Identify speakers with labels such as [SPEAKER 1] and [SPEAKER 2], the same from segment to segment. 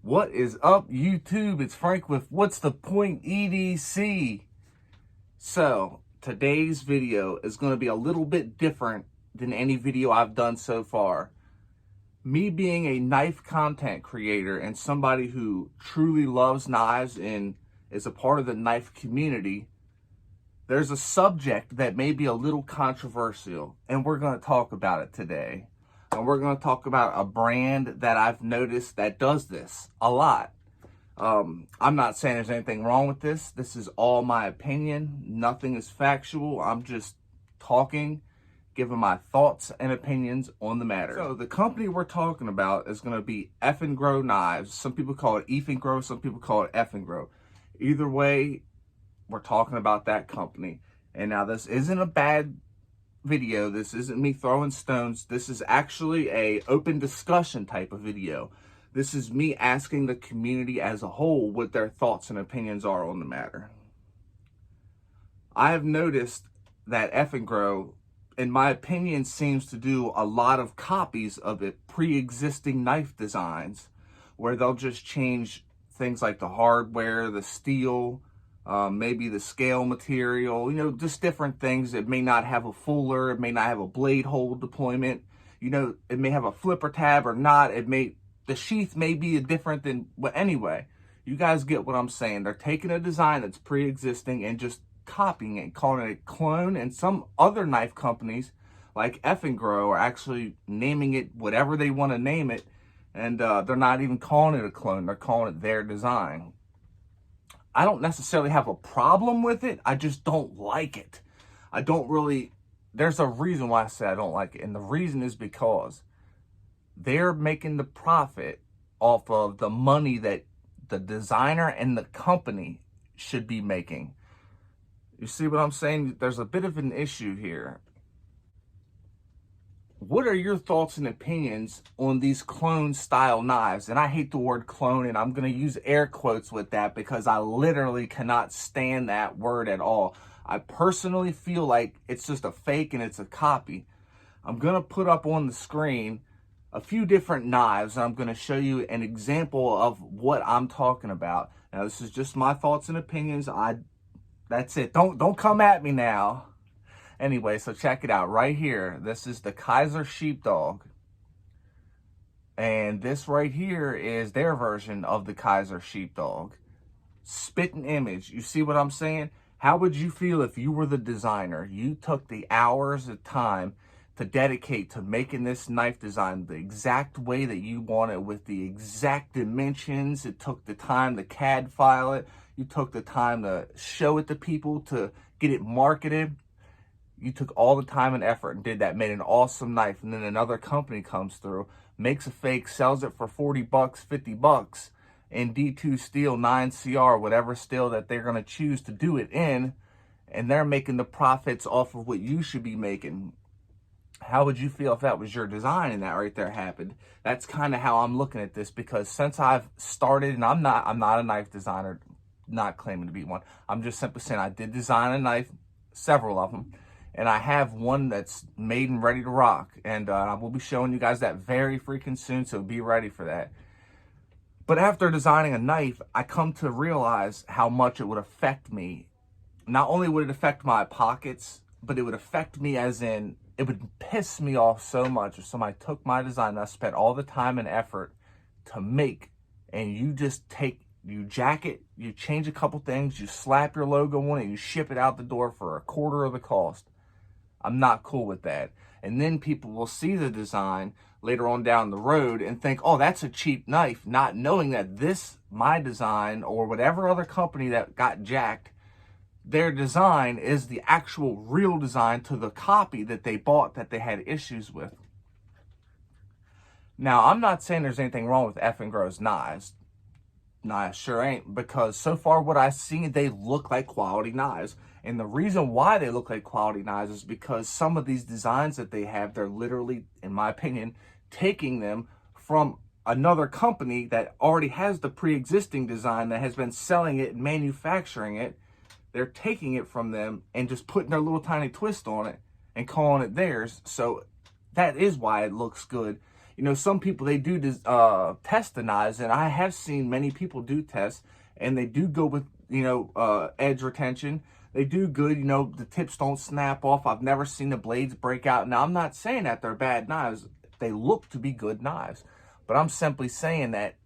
[SPEAKER 1] What is up, YouTube? It's Frank with What's the Point EDC. So, today's video is going to be a little bit different than any video I've done so far. Me being a knife content creator and somebody who truly loves knives and is a part of the knife community, there's a subject that may be a little controversial, and we're going to talk about it today. And we're going to talk about a brand that I've noticed that does this a lot. I'm not saying there's anything wrong with this. This is all my opinion. Nothing is factual. I'm just talking, giving my thoughts and opinions on the matter. So the company we're talking about is going to be Effengrow knives. Some people call it Effengrow. Some people call it Effengrow. Either way, we're talking about that company. And now this isn't a bad video. This isn't me throwing stones. This is actually a open discussion type of video. This is me asking the community as a whole what their thoughts and opinions are on the matter. I have noticed that Effengrow, in my opinion, seems to do a lot of copies of it pre-existing knife designs, where they'll just change things like the hardware, the steel, maybe the scale material, just different things. It may not have a fuller, it may not have a blade hole deployment, it may have a flipper tab or not. The sheath may be different than, but anyway, you guys get what I'm saying. They're taking a design that's pre-existing and just copying it, calling it a clone, and some other knife companies like Effengrow are actually naming it whatever they want to name it, and they're not even calling it a clone, they're calling it their design. I don't necessarily have a problem with it. I just don't like it. There's a reason why I say I don't like it. And the reason is because they're making the profit off of the money that the designer and the company should be making. You see what I'm saying? There's a bit of an issue here. What are your thoughts and opinions on these clone style knives? And I hate the word clone, and I'm going to use air quotes with that because I literally cannot stand that word at all. I personally feel like it's just a fake and it's a copy. I'm going to put up on the screen a few different knives, and I'm going to show you an example of what I'm talking about. Now, this is just my thoughts and opinions. That's it. Don't come at me now. Anyway, so check it out right here. This is the Kaiser Sheepdog. And this right here is their version of the Kaiser Sheepdog. Spitting image. You see what I'm saying? How would you feel if you were the designer? You took the hours of time to dedicate to making this knife design the exact way that you want it, with the exact dimensions. It took the time to CAD file it. You took the time to show it to people, to get it marketed. You took all the time and effort and did that, made an awesome knife, and then another company comes through, makes a fake, sells it for 40 bucks, 50 bucks in D2 steel, 9CR, whatever steel that they're going to choose to do it in, and they're making the profits off of what you should be making. How would you feel if that was your design and that right there happened? That's kind of how I'm looking at this, because since I've started, and I'm not a knife designer, not claiming to be one. I'm just simply saying I did design a knife, several of them. And I have one that's made and ready to rock. And I will be showing you guys that very freaking soon, so be ready for that. But after designing a knife, I come to realize how much it would affect me. Not only would it affect my pockets, but it would affect me as in, it would piss me off so much if somebody took my design that I spent all the time and effort to make, and you jack it, you change a couple things, you slap your logo on it, you ship it out the door for a quarter of the cost. I'm not cool with that. And then people will see the design later on down the road and think, oh, that's a cheap knife, not knowing that my design, or whatever other company that got jacked, their design is the actual real design to the copy that they bought that they had issues with. Now, I'm not saying there's anything wrong with Effengrow's knives. No, I sure ain't, because so far what I've seen, they look like quality knives. And the reason why they look like quality knives is because some of these designs that they have, they're literally, in my opinion, taking them from another company that already has the pre-existing design, that has been selling it and manufacturing it. They're taking it from them and just putting their little tiny twist on it and calling it theirs. So that is why it looks good. You know, some people, they do test the knives, and I have seen many people do tests, and they do go with, you know, edge retention. They do good, you know, the tips don't snap off. I've never seen the blades break out. Now, I'm not saying that they're bad knives. They look to be good knives. But I'm simply saying that,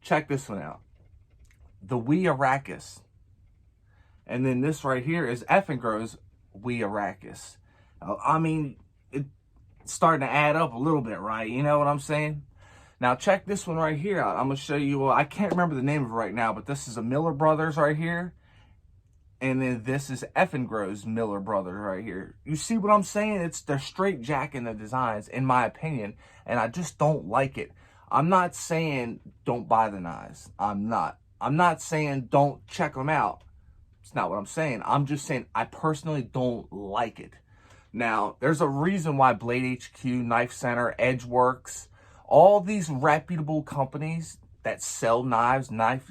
[SPEAKER 1] check this one out. The Wee Arrakis. And then this right here is Effengrow's Wee Arrakis. I mean, it's starting to add up a little bit, right? You know what I'm saying? Now, check this one right here out. I'm going to show you, I can't remember the name of it right now, but this is a Miller Brothers right here. And then this is Effengrow's Miller Brothers right here. You see what I'm saying? They're straight jacking the designs, in my opinion, and I just don't like it. I'm not saying don't buy the knives. I'm not saying don't check them out. It's not what I'm saying. I'm just saying I personally don't like it. Now, there's a reason why Blade HQ, Knife Center, Edgeworks, all these reputable companies that sell knives, knife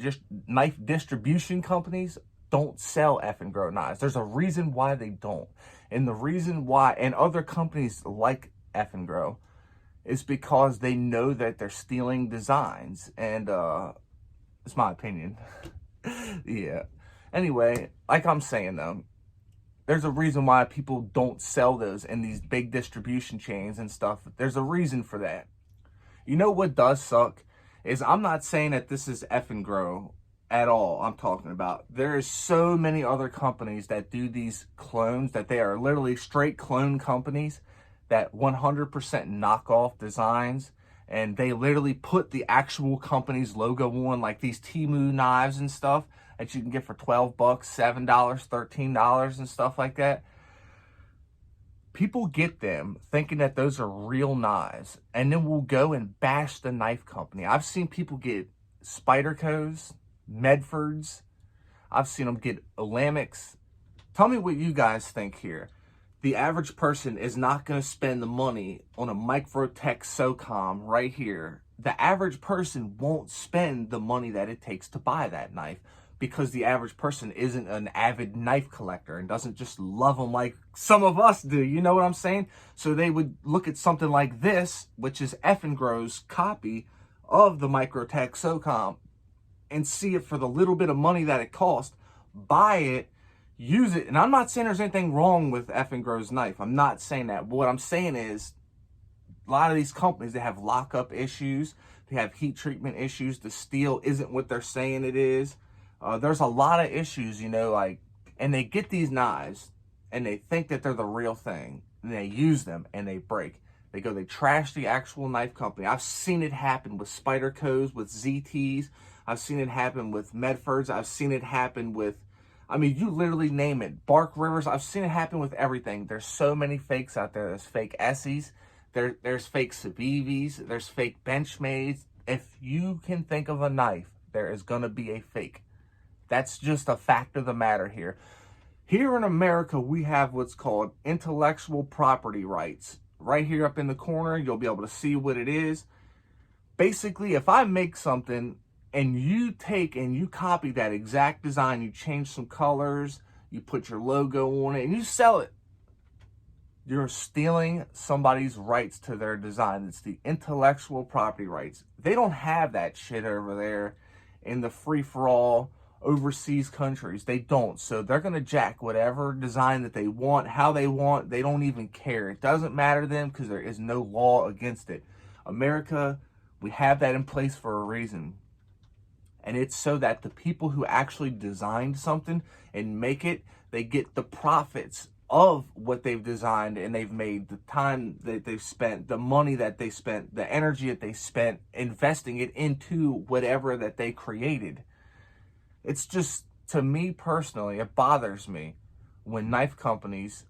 [SPEAKER 1] distribution companies, don't sell Effengrow knives. There's a reason why they don't. And the reason why, and other companies like Effengrow, is because they know that they're stealing designs. And it's my opinion. Yeah. Anyway, like I'm saying though, there's a reason why people don't sell those in these big distribution chains and stuff. There's a reason for that. You know what does suck? Is I'm not saying that this is Effengrow at all. I'm talking about there is so many other companies that do these clones, that they are literally straight clone companies that 100% knock off designs, and they literally put the actual company's logo on, like these Temu knives and stuff that you can get for $12, $7, $13 and stuff like that. People get them thinking that those are real knives, and then will go and bash the knife company. I've seen people get Spyderco's, Medfords. I've seen them get Olamics. Tell me what you guys think here. The average person is not going to spend the money on a Microtech SOCOM right here. The average person won't spend the money that it takes to buy that knife, because the average person isn't an avid knife collector and doesn't just love them like some of us do. You know what I'm saying? So they would look at something like this, which is Effengrow's copy of the Microtech SOCOM, and see it for the little bit of money that it costs, buy it, use it. And I'm not saying there's anything wrong with Effengrow's knife. I'm not saying that. But what I'm saying is, a lot of these companies, they have lockup issues. They have heat treatment issues. The steel isn't what they're saying it is. There's a lot of issues, you know, like, and they get these knives and they think that they're the real thing. And they use them and they break. They trash the actual knife company. I've seen it happen with Spyderco's, with ZTs. I've seen it happen with Medfords. I've seen it happen with, I mean, you literally name it. Bark Rivers. I've seen it happen with everything. There's so many fakes out there. There's fake Essies. There's fake Sabivis. There's fake Benchmades. If you can think of a knife, there is going to be a fake. That's just a fact of the matter here. Here in America, we have what's called intellectual property rights. Right here up in the corner, you'll be able to see what it is. Basically, if I make something and you take and you copy that exact design, you change some colors, you put your logo on it, and you sell it, you're stealing somebody's rights to their design. It's the intellectual property rights. They don't have that shit over there in the free-for-all overseas countries. They don't. So they're going to jack whatever design that they want, how they want. They don't even care. It doesn't matter to them because there is no law against it. America, we have that in place for a reason. And it's so that the people who actually designed something and make it, they get the profits of what they've designed and they've made, the time that they've spent, the money that they spent, the energy that they spent investing it into whatever that they created. It's just, to me personally, it bothers me when knife companies,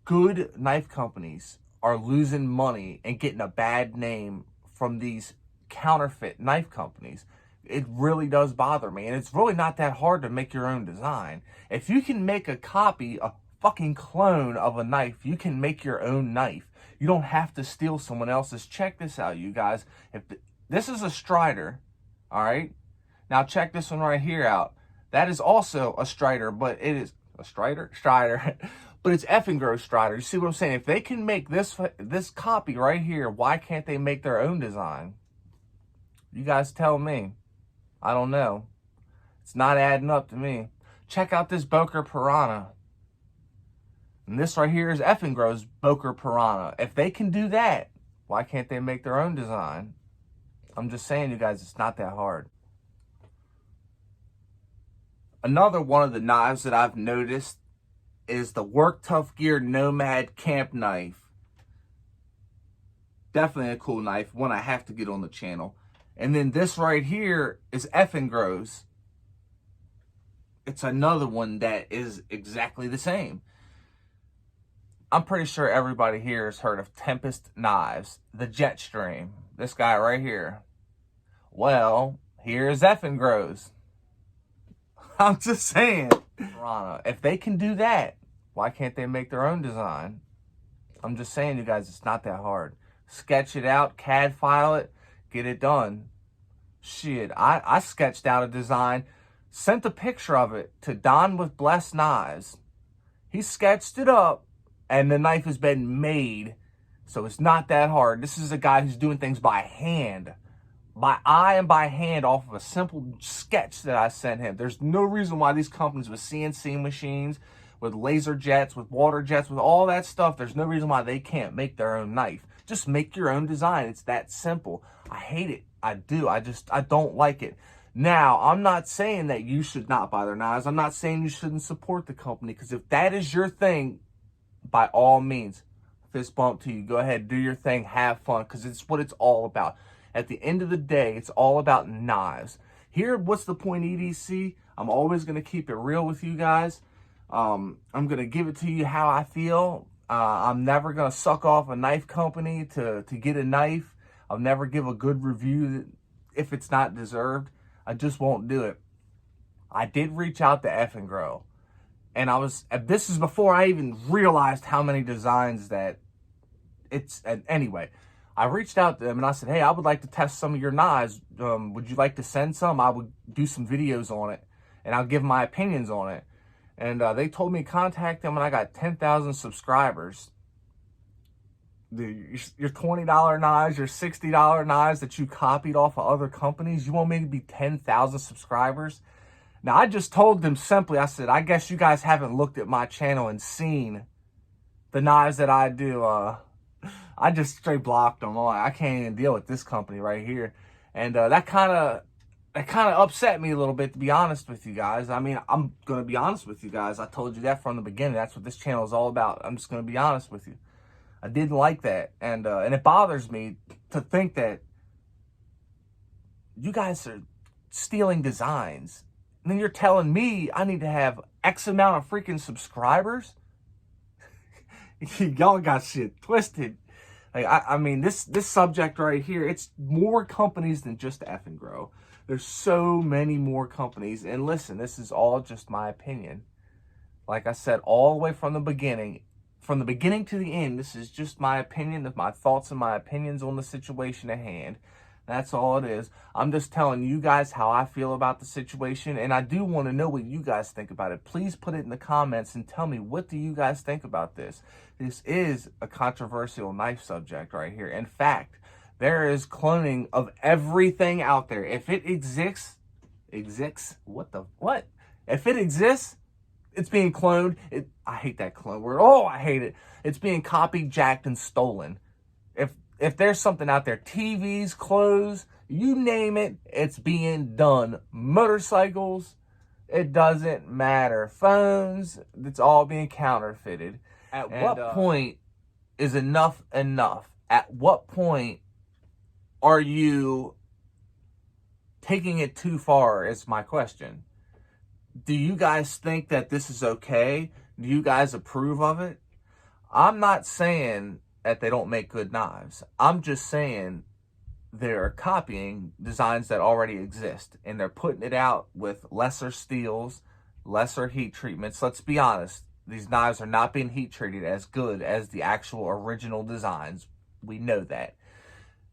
[SPEAKER 1] good knife companies, are losing money and getting a bad name from these counterfeit knife companies. It really does bother me. And it's really not that hard to make your own design. If you can make a copy, a fucking clone of a knife, you can make your own knife. You don't have to steal someone else's. Check this out, you guys. This is a Strider, all right? Now check this one right here out. That is also a Strider, but it is a Strider, but it's Effengrow Strider. You see what I'm saying? If they can make this copy right here, why can't they make their own design? You guys tell me. I don't know. It's not adding up to me. Check out this Boker Piranha. And this right here is Effengrow's Boker Piranha. If they can do that, why can't they make their own design? I'm just saying, you guys, it's not that hard. Another one of the knives that I've noticed is the Work Tough Gear Nomad Camp Knife. Definitely a cool knife, one I have to get on the channel. And then this right here is Effengrow's. It's another one that is exactly the same. I'm pretty sure everybody here has heard of Tempest Knives, the Jetstream. This guy right here. Well, here's Effengrow's. I'm just saying. If they can do that, why can't they make their own design? I'm just saying, you guys, it's not that hard. Sketch it out, CAD file it, get it done. Shit, I sketched out a design, sent a picture of it to Don with Blessed Knives. He sketched it up, and the knife has been made, so it's not that hard. This is a guy who's doing things by hand, by eye and by hand, off of a simple sketch that I sent him. There's no reason why these companies with CNC machines, with laser jets, with water jets, with all that stuff, there's no reason why they can't make their own knife. Just make your own design. It's that simple. I hate it. I do. I don't like it. Now, I'm not saying that you should not buy their knives. I'm not saying you shouldn't support the company, because if that is your thing, by all means, fist bump to you. Go ahead, do your thing, have fun, because it's what it's all about. At the end of the day, it's all about knives. Here, what's the point, EDC? I'm always going to keep it real with you guys. I'm going to give it to you how I feel. I'm never going to suck off a knife company to get a knife. I'll never give a good review if it's not deserved. I just won't do it. I did reach out to Effengrow. And this is before I even realized how many designs that it's, and anyway, I reached out to them and I said, hey, I would like to test some of your knives. Would you like to send some? I would do some videos on it and I'll give my opinions on it. And they told me contact them when I got 10,000 subscribers. Your $20 knives, your $60 knives that you copied off of other companies, you want me to be 10,000 subscribers? Now, I just told them simply, I said, I guess you guys haven't looked at my channel and seen the knives that I do. I just straight blocked them. I can't even deal with this company right here. And that kind of upset me a little bit, to be honest with you guys. I mean, I'm going to be honest with you guys. I told you that from the beginning. That's what this channel is all about. I'm just going to be honest with you. I didn't like that. And it bothers me to think that you guys are stealing designs. And then you're telling me I need to have X amount of freaking subscribers? Y'all got shit twisted. Like, I mean, this subject right here, it's more companies than just Effengrow. There's so many more companies. And listen, this is all just my opinion. Like I said, all the way from the beginning to the end, this is just my opinion, my thoughts and my opinions on the situation at hand. That's all it is. I'm just telling you guys how I feel about the situation, and I do want to know what you guys think about it. Please put it in the comments and tell me, what do you guys think about this? This is a controversial knife subject right here. In fact, there is cloning of everything out there. If it exists? What? If it exists, it's being cloned. I hate that clone word. Oh, I hate it. It's being copied, jacked, and stolen. If there's something out there, TVs, clothes, you name it, it's being done. Motorcycles, it doesn't matter. Phones, it's all being counterfeited. At what point is enough enough? At what point are you taking it too far, is my question. Do you guys think that this is okay? Do you guys approve of it? I'm not saying that they don't make good knives. I'm just saying they're copying designs that already exist, and they're putting it out with lesser steels, lesser heat treatments. Let's be honest, these knives are not being heat treated as good as the actual original designs. We know that.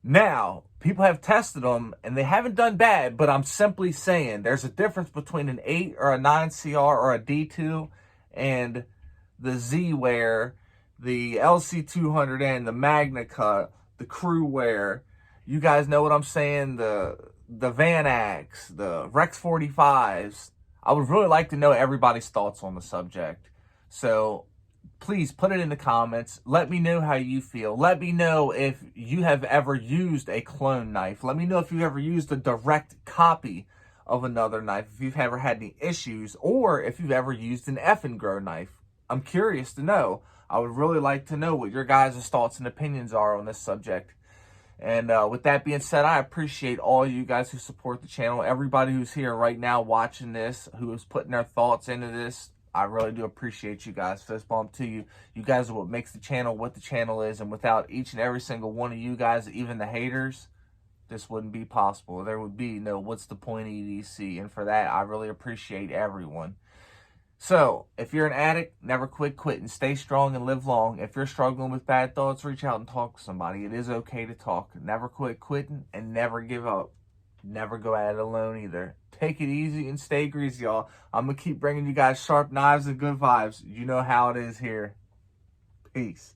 [SPEAKER 1] Now, people have tested them, and they haven't done bad, but I'm simply saying there's a difference between an 8 or a 9 CR or a D2 and the Z-Wear, the LC200N, the Magna Cut, the Crew Wear. You guys know what I'm saying? The Van Axe, the Rex 45s. I would really like to know everybody's thoughts on the subject. So please put it in the comments. Let me know how you feel. Let me know if you have ever used a clone knife. Let me know if you've ever used a direct copy of another knife, if you've ever had any issues, or if you've ever used an Effengrow knife. I'm curious to know. I would really like to know what your guys' thoughts and opinions are on this subject. And with that being said, I appreciate all you guys who support the channel. Everybody who's here right now watching this, who is putting their thoughts into this, I really do appreciate you guys. Fist bump to you. You guys are what makes the channel what the channel is. And without each and every single one of you guys, even the haters, this wouldn't be possible. There would be no what's the point EDC. And for that, I really appreciate everyone. So, if you're an addict, never quit quitting. Stay strong and live long. If you're struggling with bad thoughts, reach out and talk to somebody. It is okay to talk. Never quit quitting and never give up. Never go at it alone either. Take it easy and stay greasy, y'all. I'm going to keep bringing you guys sharp knives and good vibes. You know how it is here. Peace.